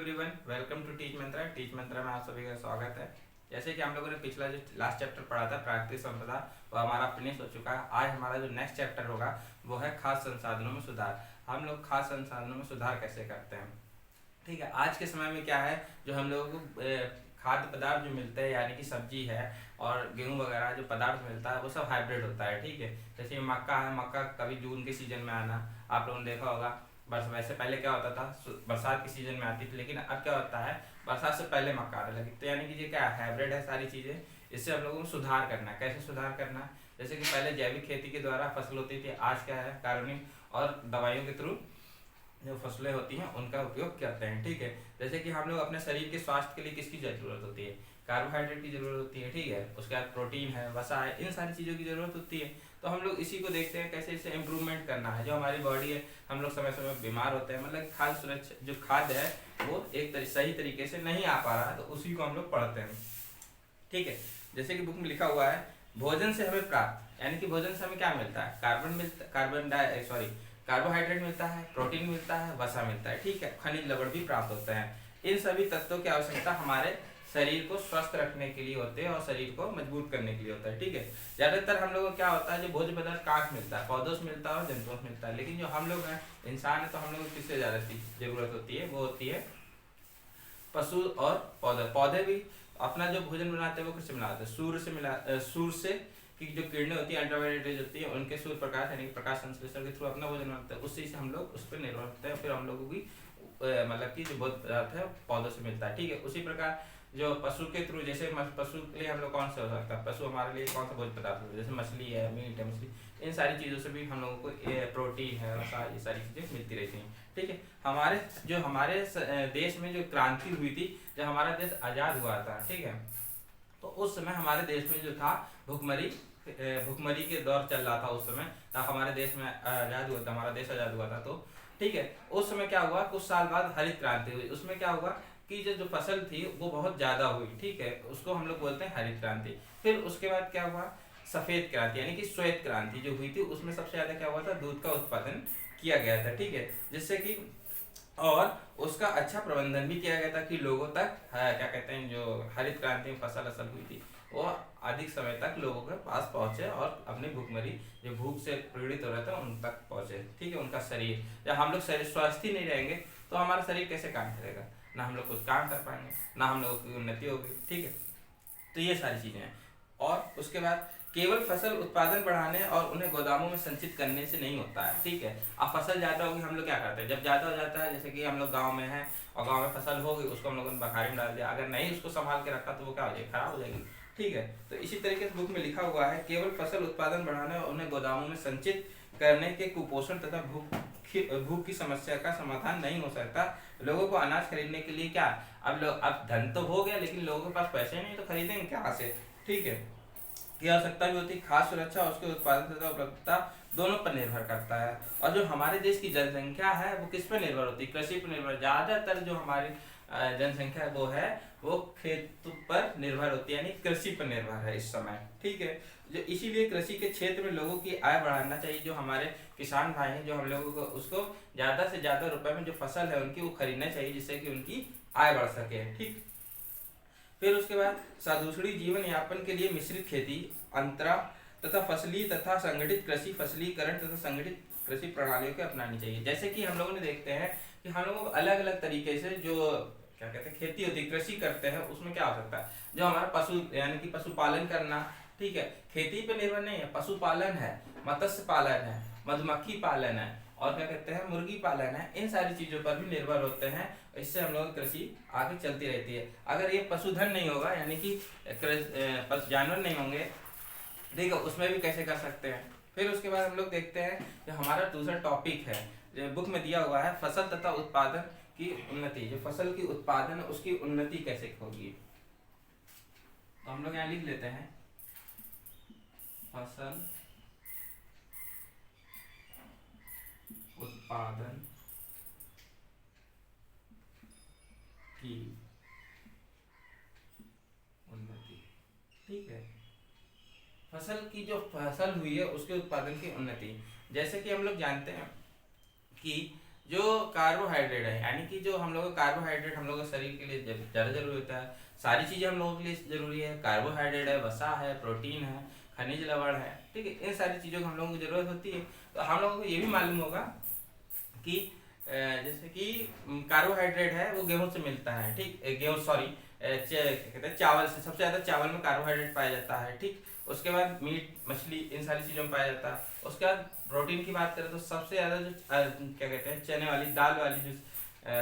Everyone, welcome to Teach Mantra. Teach Mantra में आप सभी का स्वागत है। जैसे कि हम लोगों ने पिछला जो लास्ट चैप्टर पढ़ा था प्राकृतिक संपदा, वो हमारा फिनिश हो चुका है। आज हमारा जो नेक्स्ट चैप्टर होगा वो है खाद्य संसाधनों में सुधार। हम लोग खाद्य संसाधनों में सुधार कैसे करते हैं। ठीक है, आज के समय में क्या है, जो हम लोगों को खाद्य पदार्थ जो मिलते हैं यानी कि सब्जी है और गेहूं वगैरह जो पदार्थ मिलता है वो सब हाइब्रिड होता है। ठीक है, जैसे मक्का है, मक्का कभी जून के सीजन में आना, आप लोगों ने देखा होगा। बस वैसे पहले क्या होता था, बरसात के सीजन में आती थी, लेकिन अब क्या होता है, बरसात से पहले मक्का आने लगी। तो यानी कि ये क्या हाइब्रिड है सारी चीज़ें। इससे हम लोगों को सुधार करना है। कैसे सुधार करना है, जैसे कि पहले जैविक खेती के द्वारा फसल होती थी, आज क्या है कार्बनिक और दवाइयों के थ्रू जो फसलें होती हैं उनका उपयोग करते हैं। ठीक है, जैसे कि हम लोग अपने शरीर के स्वास्थ्य के लिए किसकी जरूरत होती है, कार्बोहाइड्रेट की जरूरत होती है। ठीक है, उसके बाद प्रोटीन है, वसा है, इन सारी चीज़ों की जरूरत होती है। तो हम लोग इसी को देखते हैं कैसे इसे इम्प्रूवमेंट करना है। जो हमारी बॉडी है, हम लोग समय समय बीमार होते हैं, मतलब खाद्य सुरक्षा जो खाद्य है वो सही तरीके से नहीं आ पा रहा है, तो उसी को हम लोग पढ़ते हैं। ठीक है, जैसे कि बुक में लिखा हुआ है, भोजन से हमें प्राप्त, यानी कि भोजन से हमें क्या मिलता है, कार्बोहाइड्रेट मिलता है, प्रोटीन मिलता है, वसा मिलता है। ठीक है, खनिज लवण भी प्राप्त होते हैं। इन सभी तत्वों की आवश्यकता हमारे शरीर को स्वस्थ रखने के लिए होते हैं और शरीर को मजबूत करने के लिए होता है। ठीक है, ज्यादातर हम लोगों को क्या होता है, जो भोज्य पदार्थ कहाँ मिलता है, पौधों से मिलता है और जंतुओं से मिलता है। लेकिन जो हम लोग हैं, इंसान है, तो हम लोग को किससे ज्यादा जरूरत होती है, वो होती है पशु और पौधे। पौधे भी अपना जो भोजन बनाते हैं वो किससे बनाते हैं, सूर्य से की जो किरणें होती है, अल्ट्रावायलेट रेज होती है, उनके सूर्य प्रकाश यानी प्रकाश संश्लेषण के थ्रू अपना भोजन बनाते हैं। उसी से हम लोग उस पर निर्भर होते हैं। फिर हम लोगों की मतलब कि जो भोज्य पदार्थ है पौधों से मिलता है। ठीक है, उसी प्रकार जो पशु के थ्रू, जैसे पशु के लिए हम लोग कौन सा हो सकता है, पशु हमारे लिए कौन सा भोज्य पदार्थ होता है, जैसे मछली है, मीट है, मछली, इन सारी चीज़ों से भी हम लोगों को प्रोटीन है, वसा, ये सारी चीज़ें मिलती रहती हैं। ठीक है, हमारे देश में जो क्रांति हुई थी, जब हमारा देश आज़ाद हुआ था, ठीक है, तो उस समय हमारे देश में जो था भुखमरी के दौर चल रहा था। उस समय हमारे देश में आज़ाद हुआ था, हमारा देश आज़ाद हुआ था। तो ठीक है, उस समय क्या हुआ, कुछ साल बाद हरित क्रांति हुई। उसमें क्या हुआ कि जो फसल थी वो बहुत ज़्यादा हुई। ठीक है, उसको हम लोग बोलते हैं हरित क्रांति। फिर उसके बाद क्या हुआ, सफ़ेद क्रांति यानी कि श्वेत क्रांति जो हुई थी, उसमें सबसे ज़्यादा क्या हुआ था, दूध का उत्पादन किया गया था। ठीक है, जिससे कि और उसका अच्छा प्रबंधन भी किया गया था कि लोगों तक क्या कहते हैं, जो हरित क्रांति में फसल हुई थी वो अधिक समय तक लोगों के पास पहुंचे और अपनी भूखमरी जो भूख से पीड़ित हो रहे थे उन तक पहुंचे। ठीक है, उनका शरीर, जब हम लोग शरीर स्वस्थ ही नहीं रहेंगे तो हमारा शरीर कैसे काम करेगा, ना हम लोग कुछ काम कर पाएंगे, ना हम लोगों की उन्नति होगी। ठीक है, तो ये सारी चीज़ें हैं। और उसके बाद केवल फसल उत्पादन बढ़ाने और उन्हें गोदामों में संचित करने से नहीं होता है। ठीक है, अब फसल ज़्यादा होगी, हम लोग क्या करते हैं, जब ज़्यादा हो जाता है, जैसे कि हम लोग गांव में हैं और गांव में फसल हो गई, उसको हम लोगों ने बखारी में डाल दिया, अगर नहीं उसको संभाल के रखा तो वो क्या हो जाएगी, खराब हो जाएगी। ठीक है, तो इसी तरीके से बुक में लिखा हुआ है, केवल फसल उत्पादन बढ़ाने और उन्हें गोदामों में संचित करने के कुपोषण तथा भूख की समस्या का समाधान नहीं हो सकता। लोगों को अनाज खरीदने के लिए क्या, अब धन तो हो गया, लेकिन लोगों के पास पैसे नहीं, तो खरीदेंगे कहाँ से। ठीक है, की आवश्यकता भी होती है, खाद्य सुरक्षा उसके उत्पादन तथा उपलब्धता दोनों पर निर्भर करता है। और जो हमारे देश की जनसंख्या है वो किस पर निर्भर होती है, कृषि पर निर्भर। ज़्यादातर जो हमारी जनसंख्या वो खेत पर निर्भर होती है, यानी कृषि पर निर्भर है इस समय। ठीक है, जो इसीलिए कृषि के क्षेत्र में लोगों की आय बढ़ाना चाहिए। जो हमारे किसान भाई हैं, जो हम लोगों को उसको ज़्यादा से ज़्यादा रुपए में जो फसल है उनकी वो खरीदना चाहिए, जिससे कि उनकी आय बढ़ सके। ठीक, फिर उसके बाद साधुषणी जीवन यापन के लिए मिश्रित खेती, अंतरा तथा फसली तथा संगठित कृषि, फसलीकरण तथा संगठित कृषि प्रणालियों को अपनानी चाहिए। जैसे कि हम लोगों ने देखते हैं कि हम लोग अलग अलग तरीके से जो क्या कहते हैं खेती होती है, कृषि करते हैं, उसमें क्या हो सकता है, जो हमारा पशु यानी कि पशुपालन करना। ठीक है, खेती पे निर्भर नहीं है, पशुपालन है, मत्स्य पालन है, मधुमक्खी पालन है, और क्या कहते हैं मुर्गी पालन है, इन सारी चीज़ों पर भी निर्भर होते हैं। इससे हम लोग कृषि आगे चलती रहती है। अगर ये पशुधन नहीं होगा, यानी कि जानवर नहीं होंगे, ठीक है, उसमें भी कैसे कर सकते हैं। फिर उसके बाद हम लोग देखते हैं जो हमारा दूसरा टॉपिक है, जो बुक में दिया हुआ है, फसल तथा उत्पादन की उन्नति। जो फसल की उत्पादन है उसकी उन्नति कैसे होगी, तो हम लोग यहाँ लिख लेते हैं, फसल उत्पादन की उन्नति। ठीक है, फसल की जो फसल हुई है उसके उत्पादन की उन्नति। जैसे कि हम लोग जानते हैं कि जो कार्बोहाइड्रेट है, यानी कि जो हम लोग कार्बोहाइड्रेट हम लोग के शरीर के लिए ज़्यादा जरूरी होता है। सारी चीज़ें हम लोगों के लिए जरूरी है, कार्बोहाइड्रेट है, वसा है, प्रोटीन है, खनिज लवण है, ठीक है। इन सारी चीज़ों की हम लोगों को जरूरत होती है। तो हम लोगों को ये भी मालूम होगा कि जैसे कि कार्बोहाइड्रेट है वो गेहूं से मिलता है, ठीक। गेहूं सॉरी क्या कहते हैं, चावल से। सबसे ज़्यादा चावल में कार्बोहाइड्रेट पाया जाता है, ठीक। उसके बाद मीट, मछली, इन सारी चीज़ों में पाया जाता है। उसके बाद प्रोटीन की बात करें तो सबसे ज़्यादा जो क्या कहते हैं, चने वाली दाल वाली जो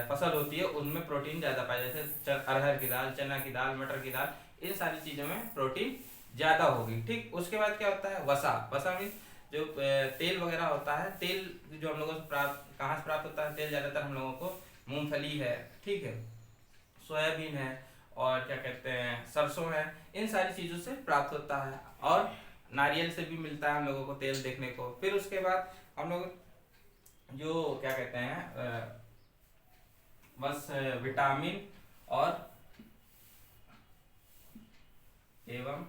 फसल होती है उनमें प्रोटीन ज़्यादा पाया जाता है। जैसे अरहर की दाल, चना की दाल, मटर की दाल, इन सारी चीज़ों में प्रोटीन ज़्यादा होगी, ठीक। उसके बाद क्या होता है, वसा। वसा मीन्स जो तेल वगैरह होता है, तेल जो हम लोगों से प्राप्त, कहाँ से प्राप्त होता है तेल, ज़्यादातर हम लोगों को मूंगफली है, ठीक है, सोयाबीन है, और क्या कहते हैं, सरसों है, इन सारी चीज़ों से प्राप्त होता है। और नारियल से भी मिलता है हम लोगों को तेल देखने को। फिर उसके बाद हम लोग जो क्या कहते हैं बस विटामिन और एवं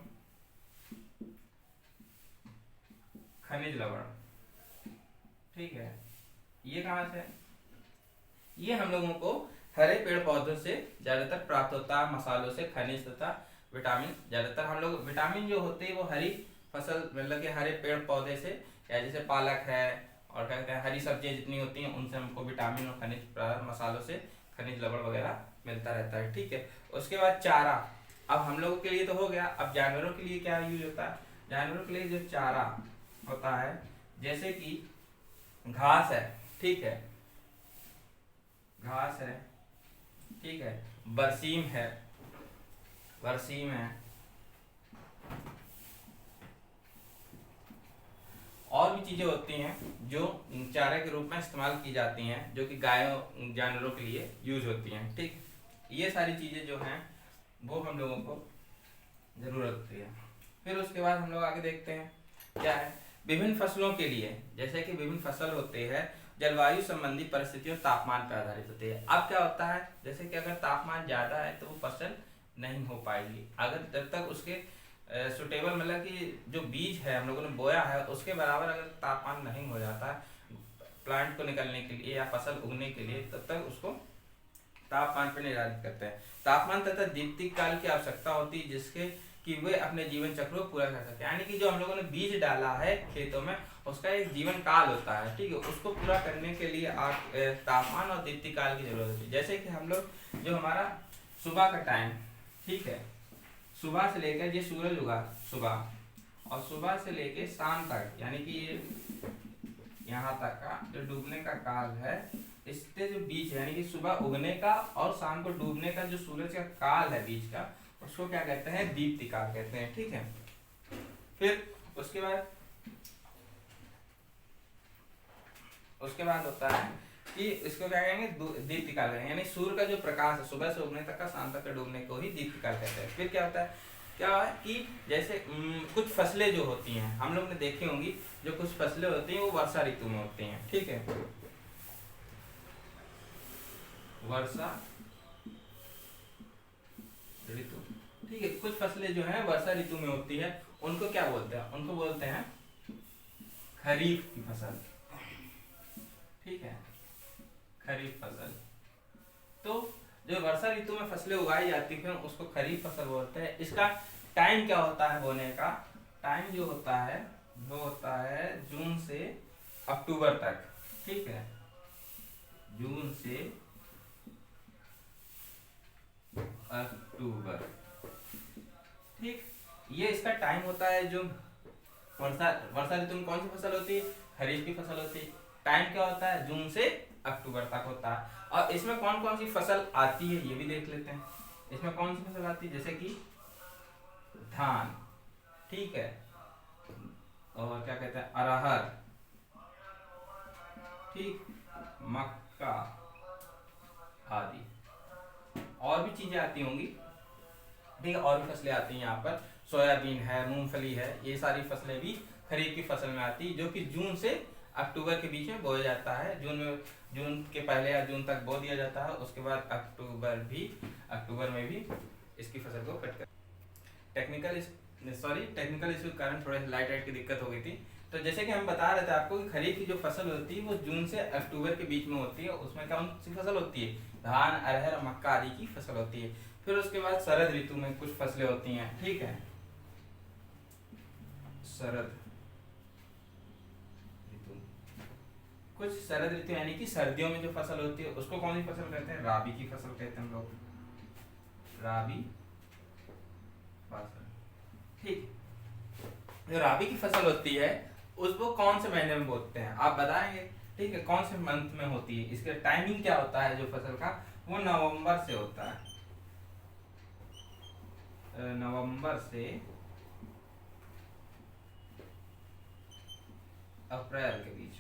खनिज लवण, ठीक है, ये कहाँ से, ये हम लोगों को हरे पेड़ पौधों से ज्यादातर प्राप्त होता है, मसालों से, खनिज तथा विटामिन। ज्यादातर हम लोग विटामिन जो होते हैं वो हरी फसल, मतलब कि हरे पेड़ पौधे से, या जैसे पालक है और क्या कहते हैं, हरी सब्जियां जितनी होती हैं उनसे हमको विटामिन और खनिज, मसालों से खनिज लवण वगैरह मिलता रहता है, ठीक है। उसके बाद चारा। अब हम लोगों के लिए तो हो गया, अब जानवरों के लिए क्या यूज होता है। जानवरों के लिए जो चारा होता है, जैसे कि घास है, ठीक है, घास है, ठीक है, बरसीम है, बरसीम है, और भी चीजें होती हैं जो चारे के रूप में इस्तेमाल की जाती हैं, जो कि गायों जानवरों के लिए यूज होती हैं, ठीक। ये सारी चीजें जो हैं वो हम लोगों को जरूरत होती है। फिर उसके बाद हम लोग आगे देखते हैं क्या है, विभिन्न फसलों के लिए, जैसे कि विभिन्न फसल होते हैं जलवायु संबंधी परिस्थितियों, तापमान पर आधारित होते हैं। अब क्या होता है, जैसे कि अगर तापमान ज्यादा है तो वो फसल नहीं हो पाएगी, अगर जब तक उसके सुटेबल, मतलब कि जो बीज है हम लोगों ने बोया है उसके बराबर अगर तापमान नहीं हो जाता है प्लांट को निकलने के लिए या फसल उगने के लिए, तब तक उसको तापमान पर निर्धारित करते हैं। तापमान तथा दीप्तिक काल की आवश्यकता होती है जिसके कि वे अपने जीवन चक्र को पूरा कर सके, यानी कि जो हम लोगों ने बीज डाला है खेतों में उसका एक जीवन काल होता है, ठीक है। उसको पूरा करने के लिए तापमान और दीप्तिक काल की जरूरत होती है। जैसे कि हम लोग जो हमारा सुबह का टाइम, ठीक है, सुबह से लेकर ये सूरज उगा सुबह, और सुबह से लेकर शाम तक, यानी कि ये यहाँ तक का जो डूबने का काल है, इसके जो बीच यानी कि सुबह उगने का और शाम को डूबने का जो सूरज का काल है बीच का, उसको क्या कहते हैं, दीप्ति काल कहते हैं, ठीक है। फिर उसके बाद होता है कि इसको क्या कहेंगे, दीप्ति काल कहेंगे, यानी सूर्य का जो प्रकाश है सुबह से उगने तक का, शाम तक के डूबने को ही दीप्ति काल कहते हैं। फिर क्या होता है, क्या है कि जैसे कुछ फसलें जो होती हैं हम लोग ने देखी होंगी, जो कुछ फसलें होती हैं वो वर्षा ऋतु में होती हैं, ठीक है, वर्षा ऋतु, ठीक है। कुछ फसलें जो हैं वर्षा ऋतु में होती है, उनको क्या बोलते हैं, उनको बोलते हैं खरीफ की फसल, ठीक है, खरीफ फसल। तो जो वर्षा ऋतु में फसलें उगाई जाती हैं उसको खरीफ फसल बोलते हैं। इसका टाइम क्या होता है बोने का, टाइम जो होता है वो होता है जून से अक्टूबर तक, ठीक है, जून से अक्टूबर, ठीक। ये इसका टाइम होता है। जो वर्षा ऋतु में कौन सी फसल होती है, खरीफ की फसल होती है। टाइम क्या होता है, जून से अक्टूबर तक होता है। और इसमें कौन कौन सी फसल आती है ये भी देख लेते हैं। इसमें कौन सी फसल आती है, जैसे कि धान, ठीक है, और क्या कहते हैं, अरहर, ठीक, मक्का आदि, और भी चीजें आती होंगी, ठीक है, और भी फसलें आती हैं यहाँ पर, सोयाबीन है, मूंगफली है, ये सारी फसलें भी खरीफ की फसल में आती है, जो कि जून से अक्टूबर के बीच में बोया जाता है। जून के पहले या जून तक बो दिया जाता है, उसके बाद अक्टूबर में भी इसकी फसल को कट कर टेक्निकल इशू के कारण थोड़ा लाइट की दिक्कत हो गई थी, तो जैसे कि हम बता रहे थे आपको कि खरीफ की जो फसल होती है वो जून से अक्टूबर के बीच में होती है। उसमें कौन सी फसल होती है? धान, अरहर, मक्का आदि की फसल होती है। फिर उसके बाद शरद ऋतु में कुछ फसलें होती हैं, ठीक है। शरद ऋतु, कुछ शरद ऋतु यानी कि सर्दियों में जो फसल होती है उसको कौन सी फसल कहते हैं? राबी की फसल कहते हैं हम लोग, राबी फसल, ठीक। जो राबी की फसल होती है उसको कौन से महीने में बोते हैं आप बताएंगे, ठीक है। कौन से मंथ में होती है, इसका टाइमिंग क्या होता है जो फसल का? वो नवंबर से होता है, नवंबर से अप्रैल के बीच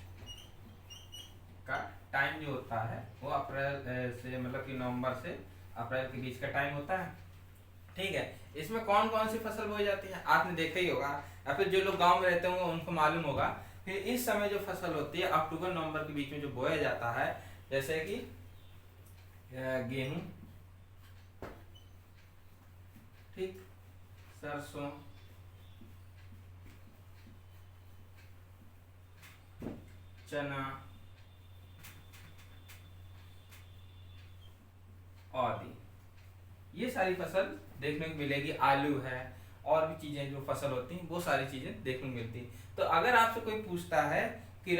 का टाइम जो होता है वो अप्रैल से मतलब कि नवंबर से अप्रैल के बीच का टाइम होता है, ठीक है। इसमें कौन कौन सी फसल बोई जाती है आपने देखा ही होगा, या फिर जो लोग गांव में रहते होंगे उनको मालूम होगा। फिर इस समय जो फसल होती है अक्टूबर नवंबर के बीच में जो बोया जाता है, जैसे कि गेहूं, ठीक, सरसों, चना आदि, ये सारी फसल देखने को मिलेगी। आलू है और भी चीजें जो फसल होती हैं वो सारी चीजें देखने को मिलती है। तो अगर आपसे कोई पूछता है कि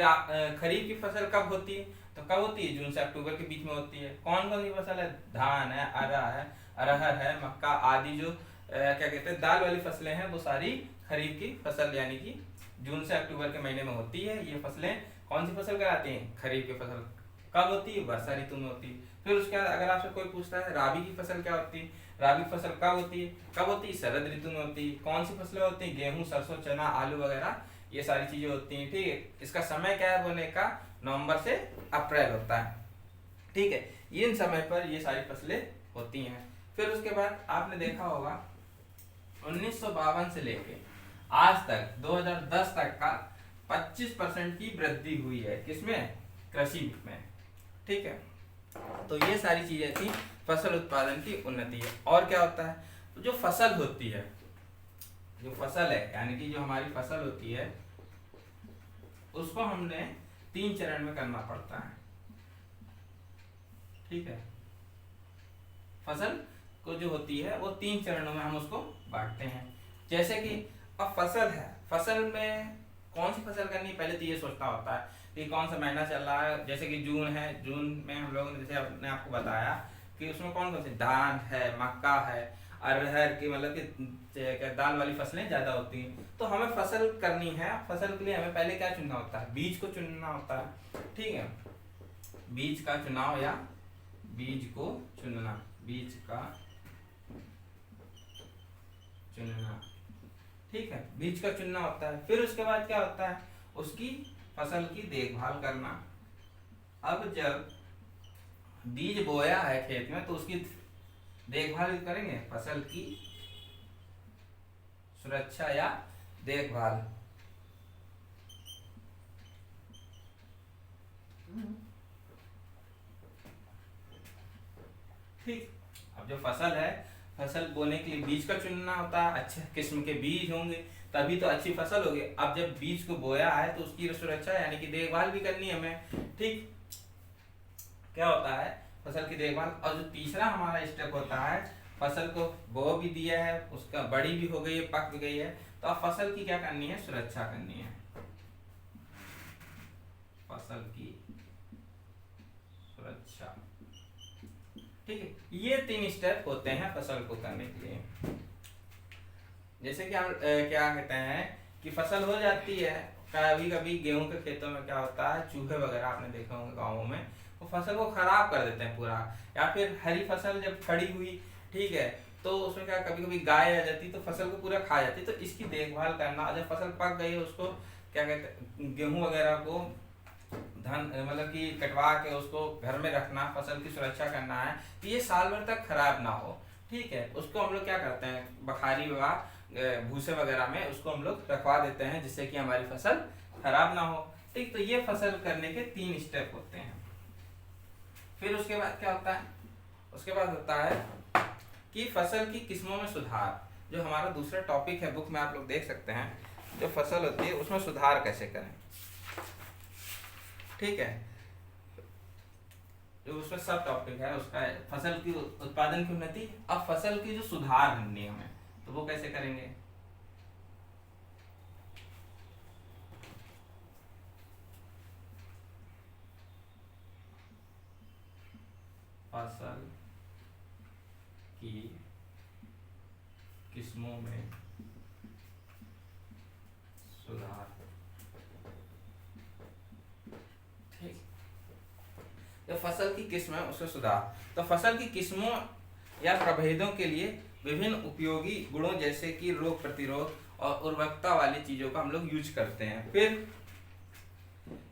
खरीफ की फसल कब होती है, तो कब होती है? जून से अक्टूबर के बीच में होती है। कौन कौन सी फसल है? धान है, अरहर है, मक्का आदि जो क्या कहते हैं दाल वाली फसलें हैं वो सारी खरीफ की फसल यानी कि जून से अक्टूबर के महीने में होती है। ये फसलें कौन सी फसल कहलाती हैं? खरीफ की फसल। कब होती है? वर्षा ऋतु में होती है। फिर उसके बाद अगर आपसे कोई पूछता है राबी की फसल क्या होती है, राबी की फसल कब होती है? कब होती है? शरद ऋतु में होती है। कौन सी फसलें होती हैं? गेहूं, सरसों, चना, आलू वगैरह ये सारी चीजें होती हैं, ठीक है। इसका समय क्या है बोने का? नवंबर से अप्रैल होता है, ठीक है। इन समय पर ये सारी फसलें होती हैं। फिर उसके बाद आपने देखा होगा 1952 से लेके आज तक 2010 तक का 25% की वृद्धि हुई है, किसमें? कृषि में, ठीक है। तो ये सारी चीजें थी फसल उत्पादन की उन्नति है। और क्या होता है? तो जो फसल होती है, जो फसल है यानी कि जो हमारी फसल होती है उसको हमने 3 चरण में करना पड़ता है, ठीक है। फसल को जो होती है वो 3 चरणों में हम उसको बांटते हैं। जैसे कि अब फसल है, फसल में कौन सी फसल करनी है पहले तो ये सोचना होता है कि कौन सा महीना चल रहा है। जैसे कि जून है, जून में हम लोगों ने जैसे अपने आपको बताया कि उसमें कौन कौन से धान है, मक्का है, अरहर की मतलब कि दाल वाली फसलें ज्यादा होती हैं। तो हमें फसल करनी है, फसल के लिए हमें पहले क्या चुनना होता है? बीज को चुनना होता है, ठीक है। बीज का चुनाव या बीज को चुनना, बीज का चुनना, ठीक है। बीज का चुनना होता है। फिर उसके बाद क्या होता है? उसकी फसल की देखभाल करना। अब जब बीज बोया है खेत में तो उसकी देखभाल करेंगे, फसल की सुरक्षा या देखभाल, ठीक। अब जो फसल है, फसल बोने के लिए बीज का चुनना होता है, अच्छे किस्म के बीज होंगे तभी तो अच्छी फसल होगी। अब जब बीज को बोया है तो उसकी सुरक्षा यानी कि देखभाल भी करनी है हमें, ठीक। क्या होता है? फसल की देखभाल। और जो तीसरा हमारा स्टेप होता है, फसल को बो भी दिया है, उसका बड़ी भी हो गई है, पक भी गई है, तो अब फसल की क्या करनी है? सुरक्षा करनी है, फसल की सुरक्षा, ठीक है। ये 3 स्टेप होते हैं फसल को करने के लिए। जैसे कि हम क्या कहते हैं कि फसल हो जाती है, कभी कभी गेहूं के खेतों में क्या होता है, चूहे वगैरह आपने देखा होंगे गाँवों में, वो फसल को खराब कर देते हैं पूरा। या फिर हरी फसल जब खड़ी हुई, ठीक है, तो उसमें क्या कभी कभी गाय आ जाती तो फसल को पूरा खा जाती। तो इसकी देखभाल करना, जब फसल पक गई उसको क्या कहते हैं, गेहूं वगैरह को धन मतलब कि कटवा के उसको घर में रखना, फसल की सुरक्षा करना है कि ये साल भर तक खराब ना हो, ठीक है। उसको हम लोग क्या करते हैं, बखारी व भूसे वगैरह में उसको हम लोग रखवा देते हैं जिससे कि हमारी फसल खराब ना हो, ठीक। तो ये फसल करने के 3 स्टेप होते हैं। फिर उसके बाद क्या होता है? उसके बाद होता है कि फसल की किस्मों में सुधार, जो हमारा दूसरा टॉपिक है, बुक में आप लोग देख सकते हैं। जो फसल होती है उसमें सुधार कैसे करें, ठीक है। जो उसमें सब टॉपिक है उसका है फसल की उत्पादन की उन्नति। अब फसल की जो सुधार करनी है हमें, तो वो कैसे करेंगे। फसल की किस्मों में सुधार, ठीक। जो फसल की किस्म है उसमें सुधार, तो फसल की किस्मों या प्रभेदों के लिए विभिन्न उपयोगी गुणों जैसे कि रोग प्रतिरोध और उर्वरकता वाली चीजों का हम लोग यूज करते हैं। फिर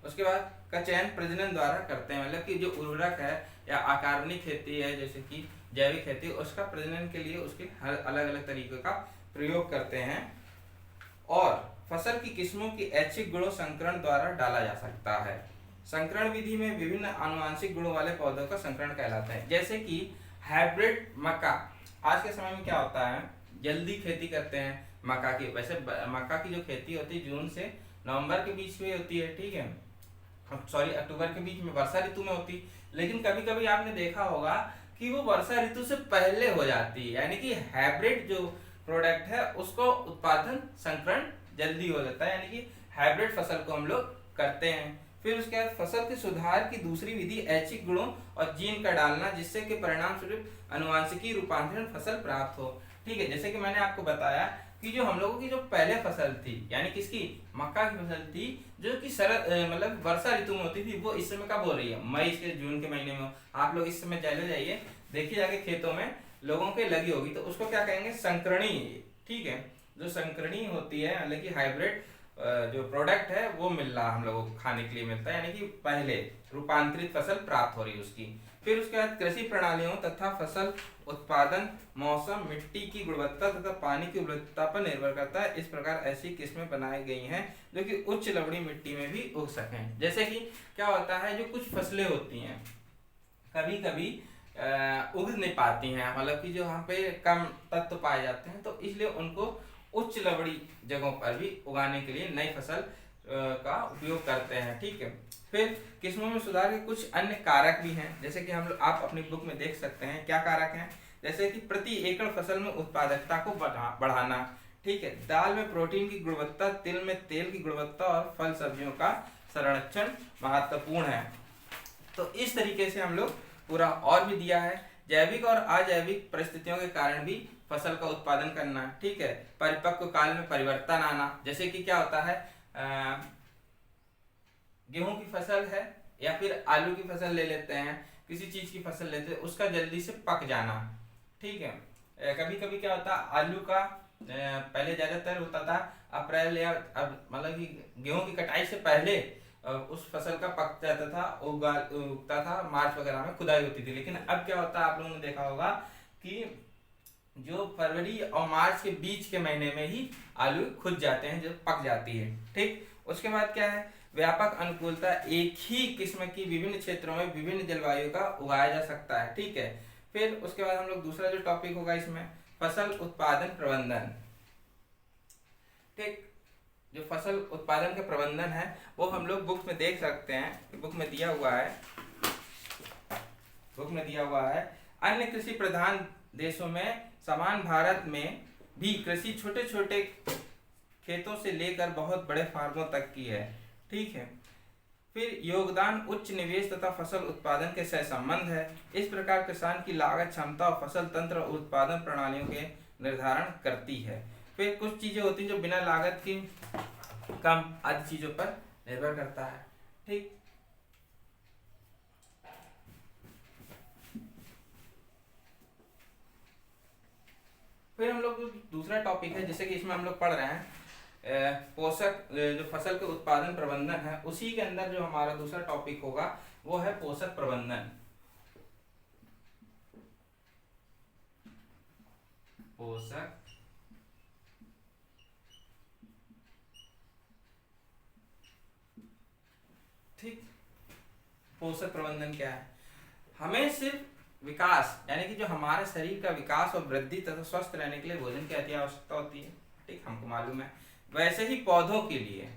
उसके बाद का चयन प्रजनन द्वारा करते हैं, मतलब कि जो उर्वरक है या अकार्बनिक खेती है जैसे कि जैविक खेती, उसका प्रजनन के लिए उसके हर अलग अलग तरीकों का प्रयोग करते हैं। और फसल की किस्मों की ऐच्छिक गुणों संकरण द्वारा डाला जा सकता है। संकरण विधि में विभिन्न आनुवांशिक गुणों वाले पौधों का संकरण कहलाता है, जैसे कि हाइब्रिड मक्का। आज के समय में क्या होता है, जल्दी खेती करते हैं मक्का की। वैसे मक्का की जो खेती होती है जून से नवंबर के बीच में होती है, ठीक है, सॉरी अक्टूबर के बीच में, वर्षा ऋतु में होती। लेकिन कभी कभी आपने देखा होगा कि वो वर्षा ऋतु से पहले हो जाती है, यानी कि हाइब्रिड जो प्रोडक्ट है उसको उत्पादन संकरण जल्दी हो जाता है, यानी कि हाइब्रिड फसल को हम लोग करते हैं। फिर उसके बाद फसल के सुधार की दूसरी विधि ऐच्छिक गुणों और जीन का डालना, जिससे कि परिणाम स्वरूप अनुवांशिकी रूपांतरण फसल प्राप्त हो, ठीक है। जैसे कि मैंने आपको बताया कि जो हम लोगों की जो पहले फसल थी, यानी किसकी, मक्का की फसल थी, जो कि शरद मतलब वर्षा ऋतु में होती थी, वो इस समय कब हो रही है, मई से जून के महीने में। आप लोग इस समय चले जाइए, देखिए जाके खेतों में लोगों के लगी होगी, तो उसको क्या कहेंगे, संकरणी, ठीक है। जो संकरणी होती है, मतलब कि हाइब्रिड जो प्रोडक्ट है वो मिल रहा हम लोगों को खाने के लिए मिलता है, यानी कि पहले रूपांतरित फसल प्राप्त हो रही है उसकी। फिर उसके बाद कृषि प्रणालियों तथा फसल उत्पादन मौसम, मिट्टी की गुणवत्ता तथा पानी की उपलब्धता पर निर्भर करता है। इस प्रकार ऐसी किस्में बनाई गई हैं जो कि उच्च लवणीय मिट्टी में भी उग सकें। जैसे कि क्या होता है, जो कुछ फसलें होती हैं कभी कभी उग नहीं पाती हैं, मतलब कि जो यहाँ पे कम तत्व पाए जाते हैं, तो इसलिए उनको उच्च लवणीय जगहों पर भी उगाने के लिए नई फसल का उपयोग करते हैं, ठीक है। फिर किस्मों में सुधार के कुछ अन्य कारक भी हैं, जैसे कि हम लोग आप अपनी बुक में देख सकते हैं क्या कारक हैं। जैसे कि प्रति एकड़ फसल में उत्पादकता को बढ़ाना, ठीक है, दाल में प्रोटीन की गुणवत्ता, तिल में तेल की गुणवत्ता और फल सब्जियों का संरक्षण महत्वपूर्ण है। तो इस तरीके से हम लोग पूरा और भी दिया है। जैविक और अजैविक परिस्थितियों के कारण भी फसल का उत्पादन करना, ठीक है। परिपक्व काल में परिवर्तन आना, जैसे कि क्या होता है, गेहूं की फसल है या फिर आलू की फसल ले लेते हैं, किसी चीज की फसल लेते हैं, उसका जल्दी से पक जाना, ठीक है। कभी कभी क्या होता है, आलू का पहले ज्यादातर होता था अप्रैल या अब मतलब कि गेहूं की कटाई से पहले उस फसल का पक जाता था, उगता था, मार्च वगैरह में खुदाई होती थी। लेकिन अब क्या होता है, आप लोगों ने देखा होगा कि जो फरवरी और मार्च के बीच के महीने में ही आलू खुद जाते हैं, जो पक जाती है, ठीक। उसके बाद क्या है, व्यापक अनुकूलता, एक ही किस्म की विभिन्न क्षेत्रों में विभिन्न जलवायु का उगाया जा सकता है, ठीक है। फिर उसके बाद हम लोग दूसरा जो टॉपिक होगा इसमें, फसल उत्पादन प्रबंधन, ठीक। जो फसल उत्पादन का प्रबंधन है वो हम लोग बुक में देख सकते हैं, बुक में दिया हुआ है, बुक में दिया हुआ है। अन्य कृषि प्रधान देशों में समान भारत में भी कृषि छोटे छोटे खेतों से लेकर बहुत बड़े फार्मों तक की है, ठीक है। फिर योगदान उच्च निवेश तथा फसल उत्पादन के सहसंबंध है। इस प्रकार किसान की लागत क्षमता और फसल तंत्र और उत्पादन प्रणालियों के निर्धारण करती है। फिर कुछ चीजें होती हैं जो बिना लागत की कम आदि चीजों पर निर्भर करता है, ठीक। फिर हम लोग दूसरा टॉपिक है, जैसे कि इसमें हम लोग पढ़ रहे हैं पोषक, जो फसल के उत्पादन प्रबंधन है, उसी के अंदर जो हमारा दूसरा टॉपिक होगा वो है पोषक प्रबंधन। पोषक ठीक, पोषक प्रबंधन क्या है, हमें सिर्फ विकास, यानी कि जो हमारे शरीर का विकास और वृद्धि तथा स्वस्थ रहने के लिए भोजन की अति आवश्यकता होती है, ठीक, हमको मालूम है। वैसे ही पौधों के लिए,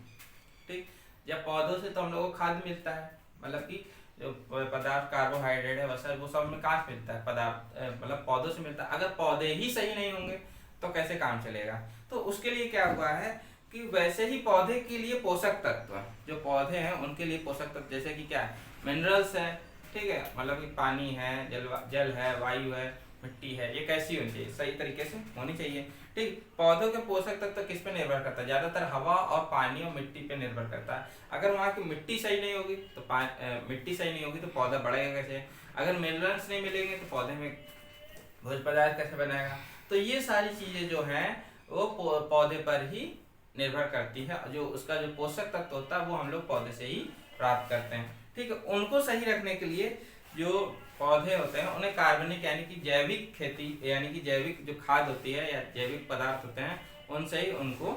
ठीक। जब पौधों से तो हम लोगों को खाद मिलता है, मतलब कि जो पदार्थ कार्बोहाइड्रेट है वो सब में कहाँ से मिलता है, पदार्थ मतलब पौधों से मिलता है। अगर पौधे ही सही नहीं होंगे तो कैसे काम चलेगा। तो उसके लिए क्या हुआ है कि वैसे ही पौधे के लिए पोषक तत्व, जो पौधे हैं उनके लिए पोषक तत्व जैसे कि क्या है, मिनरल्स है, ठीक है, मतलब कि पानी है, जल है, वायु है, मिट्टी है, ये कैसी होनी चाहिए, सही तरीके से होनी चाहिए, ठीक। पौधों के पोषक तत्व किस पे निर्भर करता है, ज्यादातर हवा और पानी और मिट्टी पे निर्भर करता है। अगर वहाँ की मिट्टी सही नहीं होगी तो मिट्टी सही नहीं होगी तो पौधा बढ़ेगा कैसे, अगर मिनरल्स नहीं मिलेंगे तो पौधे में भोज्य पदार्थ कैसे बनाएगा। तो ये सारी चीजें जो हैं वो पौधे पर ही निर्भर करती है, जो उसका जो पोषक तत्व होता है वो हम लोग पौधे से ही प्राप्त करते हैं, ठीक है। उनको सही रखने के लिए जो पौधे होते हैं उन्हें कार्बनिक यानी कि जैविक खेती यानी कि जैविक जो खाद होती है या जैविक पदार्थ होते हैं उनसे ही उनको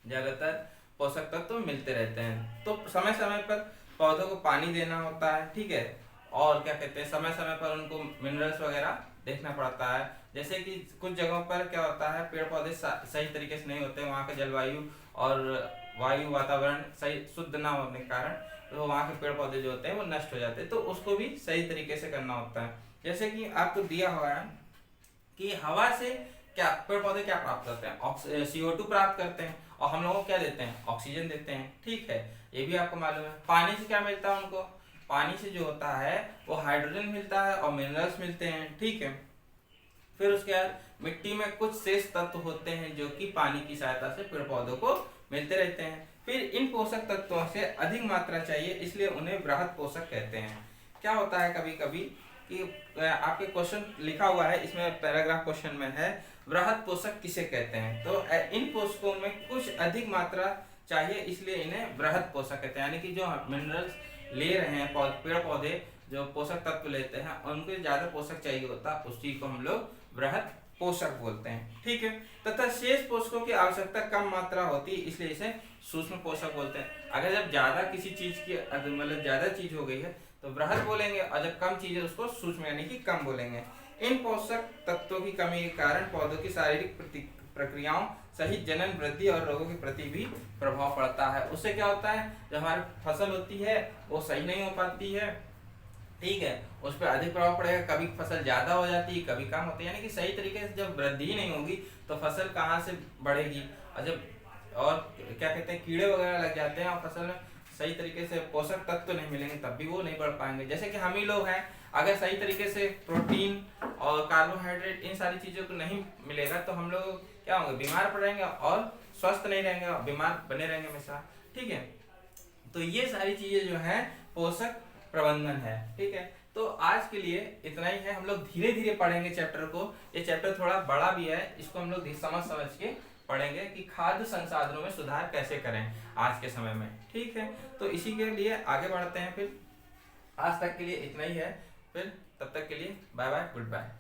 ज्यादातर पोषक तत्व मिलते रहते हैं। तो समय समय पर पौधों को पानी देना होता है, ठीक है, और क्या कहते हैं समय समय पर उनको मिनरल्स वगैरह देखना पड़ता है। जैसे कि कुछ जगहों पर क्या होता है पेड़ पौधे सही तरीके से नहीं होते, वहाँ का जलवायु और वायु वातावरण सही शुद्ध ना होने के कारण तो वहाँ के पेड़ पौधे जो होते हैं वो नष्ट हो जाते हैं, तो उसको भी सही तरीके से करना होता है। जैसे कि आपको दिया हुआ है कि हवा से क्या पेड़ पौधे क्या प्राप्त करते हैं, CO2 प्राप्त करते हैं, और हम लोगों को क्या देते हैं, ऑक्सीजन देते हैं, ठीक है, ये भी आपको मालूम है। पानी से क्या मिलता है उनको, पानी से जो होता है वो हाइड्रोजन मिलता है और मिनरल्स मिलते हैं, ठीक है। फिर उसके बाद मिट्टी में कुछ शेष तत्व होते हैं जो कि पानी की सहायता से पेड़ पौधों को मिलते रहते हैं। फिर इन पोषक तत्वों से अधिक मात्रा चाहिए इसलिए उन्हें वृहद पोषक कहते हैं। क्या होता है कभी कभी कि आपके क्वेश्चन लिखा हुआ है, इसमें पैराग्राफ क्वेश्चन में है वृहद पोषक किसे कहते हैं, तो इन पोषकों में कुछ अधिक मात्रा चाहिए इसलिए इन्हें वृहद पोषक कहते हैं। यानी कि जो मिनरल्स ले रहे हैं पेड़ पौधे जो पोषक तत्व लेते हैं उनको ज्यादा पोषक चाहिए होता है, उस चीज को हम लोग वृहद पोषक बोलते हैं, ठीक है। तथा शेष पोषकों की आवश्यकता कम मात्रा होती है इसलिए इसे सूक्ष्म पोषक बोलते हैं। अगर जब ज्यादा किसी चीज की मतलब ज्यादा चीज हो गई है तो वृहद बोलेंगे, और जब कम चीज है उसको सूक्ष्म यानी कि कम बोलेंगे। इन पोषक तत्वों की कमी के कारण पौधों की शारीरिक प्रक्रियाओं सहित जनन वृद्धि और रोगों के प्रति भी प्रभाव पड़ता है। उससे क्या होता है जो हमारी फसल होती है वो सही नहीं हो पाती है, ठीक है, उस पर अधिक प्रभाव पड़ेगा, कभी फसल ज्यादा हो जाती है कभी कम होती है, यानी कि सही तरीके से जब वृद्धि नहीं होगी तो फसल कहाँ से बढ़ेगी, और क्या कहते हैं कीड़े वगैरह लग जाते हैं और फसल में सही तरीके से पोषक तत्व नहीं मिलेंगे तब भी वो नहीं बढ़ पाएंगे। जैसे कि हम ही लोग हैं, अगर सही तरीके से प्रोटीन और कार्बोहाइड्रेट इन सारी चीजों को नहीं मिलेगा तो हम लोग क्या होंगे, बीमार पड़ेंगे और स्वस्थ नहीं रहेंगे और बीमार बने रहेंगे हमेशा, ठीक है। तो ये सारी चीजें जो है पोषक प्रबंधन है, ठीक है। तो आज के लिए इतना ही है, हम लोग धीरे धीरे पढ़ेंगे चैप्टर को, ये चैप्टर थोड़ा बड़ा भी है, इसको हम लोग समझ के पढ़ेंगे कि खाद्य संसाधनों में सुधार कैसे करें आज के समय में, ठीक है। तो इसी के लिए आगे बढ़ते हैं, फिर आज तक के लिए इतना ही है, फिर तब तक के लिए बाय बाय, गुड बाय।